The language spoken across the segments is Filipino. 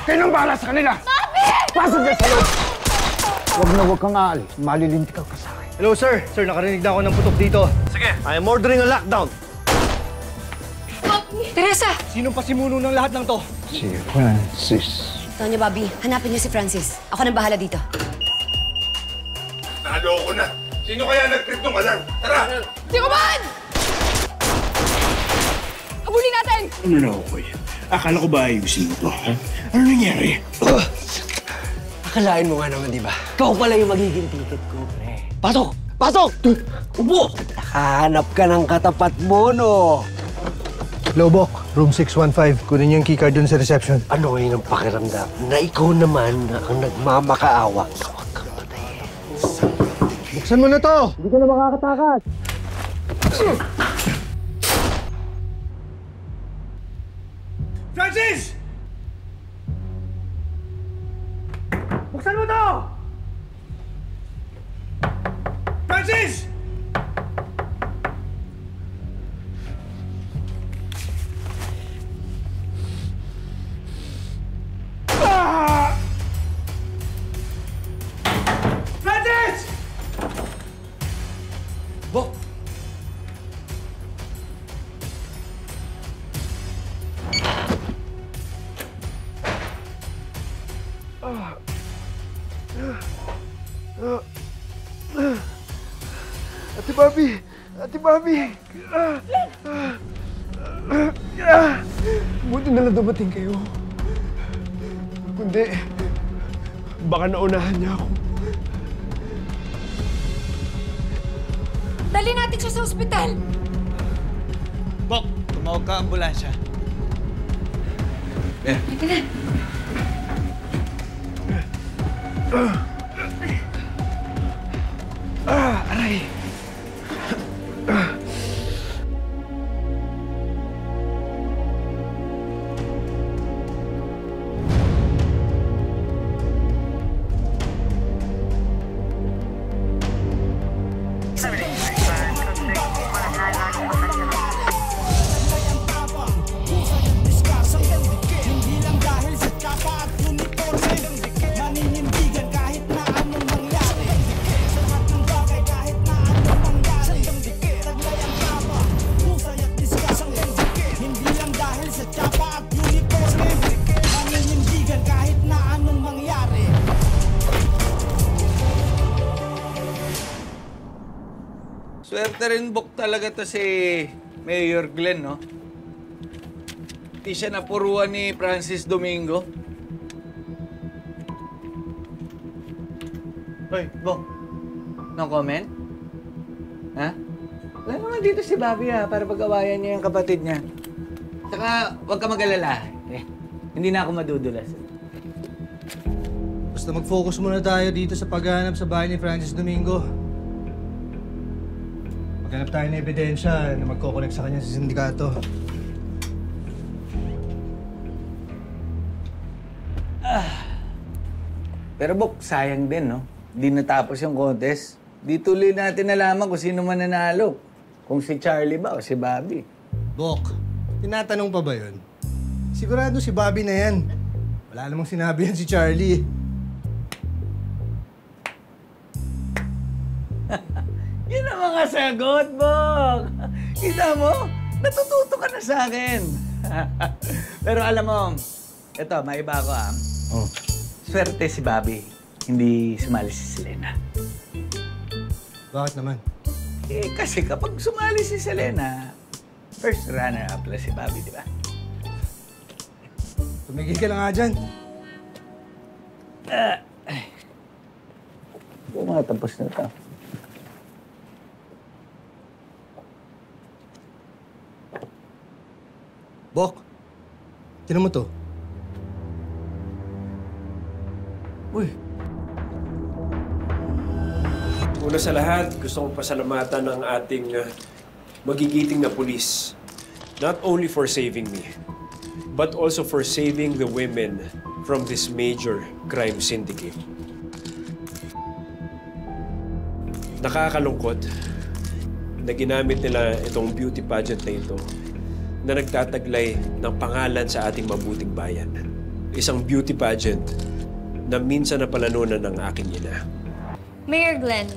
Kayo nang bahala sa kanila! Papi! Pasok ka sa loob! Huwag kang aalis. Malilintikal ka sa akin. Hello, sir. Sir, nakarinig na ako ng putok dito. Sige, I am ordering a lockdown. Papi! Teresa! Sinong pasimuno ng lahat ng to? Si Francis. Tonyo, Bobby, hanapin niyo si Francis. Ako nang bahala dito. Naloko na. Sino kaya nag-trip ng alarm? Tara! Si Kuman! Abulin natin! Ano na, Okoy? Akala ko ba ayusin mo to? Ha? Ano nangyari? Akalain mo nga naman, di ba? Ikaw pala yung magiging ticket ko, pre. Pasok! Pasok! Upo! Nakahanap ka ng katapat mo, no? Lobok, room 615. Kunin niyo yung keycard dun sa reception. Ano ngayon ang pakiramdam na ikaw naman ang nagmamakaawa? Huwag kang patayin. Buksan mo na to! Hindi ka na makakatakas. Francis! Buksan mo to! Francis! Francis! Bok! Ate Bobby! Ate Bobby! Buti na lang dumating kayo. Kundi, baka naunahan niya ako. Dali natin siya sa ospital! Bok, tumawag ka ambulansya. Halika na. Aray! Swerte rin, Bok, talaga to si Mayor Glenn, no? Di siya napuruan ni Francis Domingo. Hoy, Bok. No comment? Ha? Wala naman dito si Bobby, ha? Para pag-awayan niya yung kapatid niya. Saka, huwag ka mag-alala. Hindi na ako madudulas. Basta mag-focus muna tayo dito sa paghahanap sa bahay ni Francis Domingo. Maghanap tayo ng ebidensya na magkoconnect sa kanya sa sindikato. Pero, Bok, sayang din, no? Di natapos yung contest. Di tuloy natin nalaman kung sino man nanalo. Kung si Charlie ba o si Bobby. Bok, tinatanong pa ba yun? Sigurado si Bobby na yan. Wala namang sinabi yan si Charlie. Yan ang mga sagot, Bok. Kita mo? Natututo ka na sa akin. Pero alam mo, ito, maiba ko, ah. Oh. Swerte si Bobby. Hindi sumali si Selena. Bakit naman? Eh, kasi kapag sumali si Selena, first runner-up lang si Bobby, di ba? Tumigil ka na nga dyan. Pumatapos na ito. Bok, tinan mo to. Uy. Una sa lahat, gusto kong pasalamatan ang ating magigiting na pulis. Not only for saving me, but also for saving the women from this major crime syndicate. Nakakalungkot na ginamit nila itong beauty pageant na ito na nagtataglay ng pangalan sa ating mabuting bayan. Isang beauty pageant na minsan napalanunan ng aking ina. Mayor Glenn,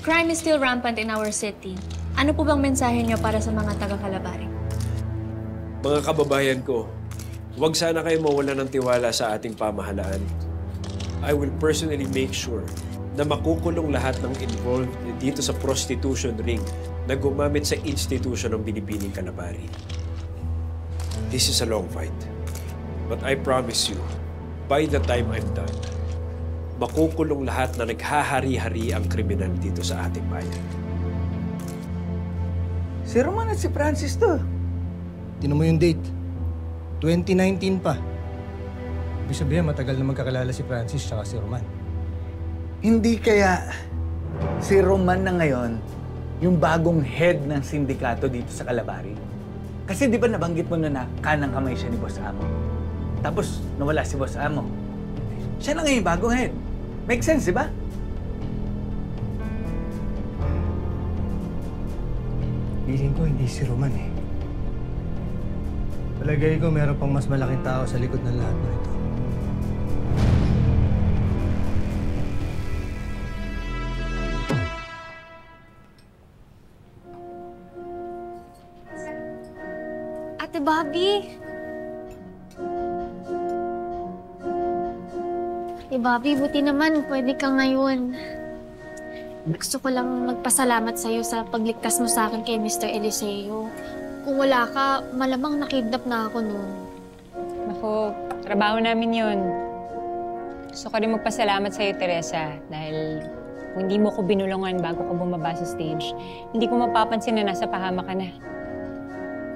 crime is still rampant in our city. Ano po bang mensahe niyo para sa mga taga-Calabari? Mga kababayan ko, huwag sana kayo mawala ng tiwala sa ating pamahalaan. I will personally make sure na makukulong lahat ng involved dito sa prostitution ring na gumamit sa institution ng Binibining Calabari. This is a long fight. But I promise you, by the time I'm done, makukulong lahat na naghahari-hari ang kriminal dito sa ating bayan. Si Roman at si Francis to. Tinan mo yung date. 2019 pa. Ibig sabihin, matagal na magkakilala si Francis tsaka si Roman. Hindi kaya si Roman na ngayon yung bagong head ng sindikato dito sa Calabari? Kasi di ba nabanggit mo na kanang kamay siya ni Boss Amo? Tapos nawala si Boss Amo. Siya na ngayon yung bagong head. Make sense, di ba? Feeling ko hindi si Roman eh. Palagay ko meron pang mas malaking tao sa likod ng lahat na ito. Ate Bobby! Ate Bobby, buti naman pwede ka ngayon. Gusto ko lang magpasalamat sa'yo sa pagligtas mo sa akin kay Mr. Eliseo. Kung wala ka, malamang nakidnap na ako noon. Naku, trabaho namin yun. Gusto ko rin magpasalamat sa'yo, Teresa, dahil kung hindi mo ko binulungan bago ka bumaba sa stage, hindi ko mapapansin na nasa pahama ka na.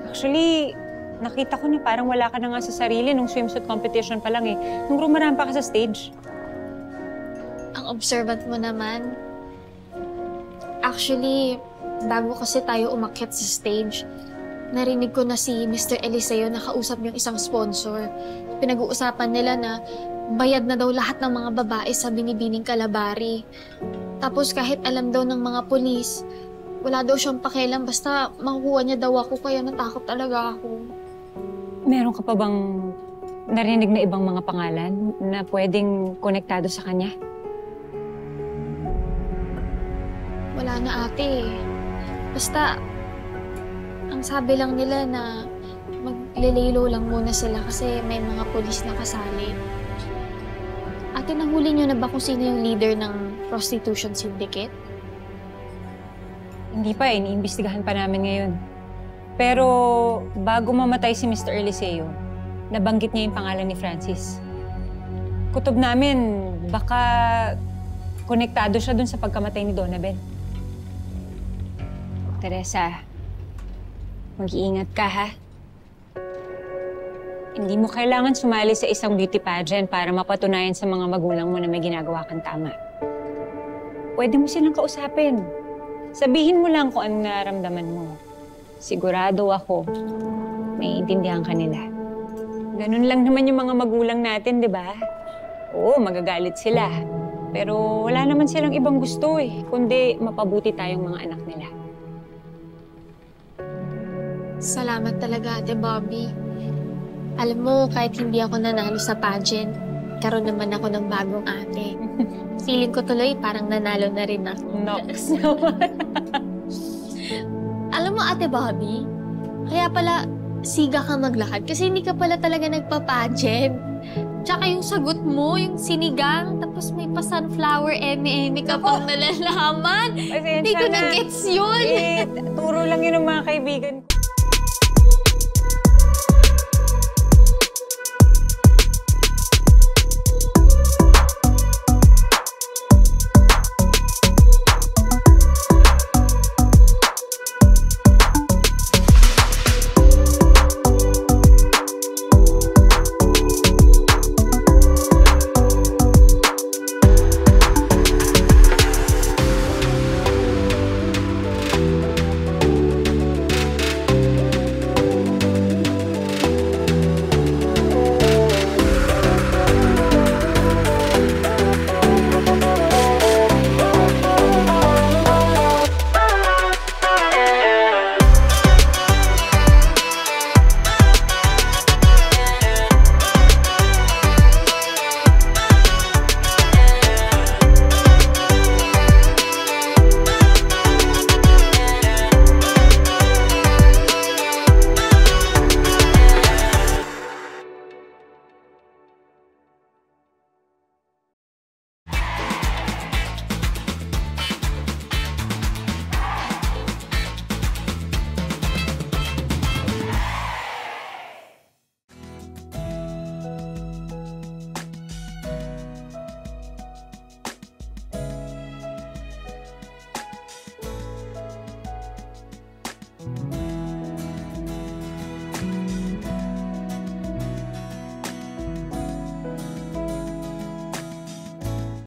Actually, nakita ko na parang wala ka na nga sa sarili nung swimsuit competition pa lang eh. Nung rumarampa ka sa stage. Ang observant mo naman. Actually, bago kasi tayo umakyat sa stage, narinig ko na si Mr. Eliseo nakausap yung isang sponsor. Pinag-uusapan nila na bayad na daw lahat ng mga babae sa Binibining Calabari. Tapos kahit alam daw ng mga pulis, wala daw siyang pakialam basta makukuha niya daw ako kaya natakot talaga ako. Meron ka pa bang narinig na ibang mga pangalan na pwedeng konektado sa kanya? Wala na ate. Basta, ang sabi lang nila na maglilaylo lang muna sila kasi may mga pulis na kasali. Ate, nahuli niyo na ba kung sino yung leader ng prostitution syndicate? Hindi pa, iniimbestigahan pa namin ngayon. Pero bago mamatay si Mr. Eliseo, nabanggit niya yung pangalan ni Francis. Kutob namin, baka konektado siya dun sa pagkamatay ni Donabel. Teresa, mag-iingat ka, ha? Hindi mo kailangan sumali sa isang beauty pageant para mapatunayan sa mga magulang mo na may ginagawa kang tama. Pwede mo silang kausapin. Sabihin mo lang kung ano nararamdaman mo. Sigurado ako, naiintindihan ka nila. Ganun lang naman yung mga magulang natin, di ba? Oo, magagalit sila. Pero wala naman silang ibang gusto eh, kundi mapabuti tayong mga anak nila. Salamat talaga, Ate Bobby. Alam mo, kahit hindi ako nanalo sa pageant, karoon naman ako ng bagong ate. Feeling ko tuloy parang nanalo na rin ako. Nox. Alam mo, Ate Bobby, kaya pala siga ka maglakad kasi hindi ka pala talaga nagpa-pageant. Tsaka yung sagot mo, yung sinigang, tapos may pa-sunflower, eme-eme ka pang nalalaman. Hindi ko na-gets yun. Turo lang yun ng mga kaibigan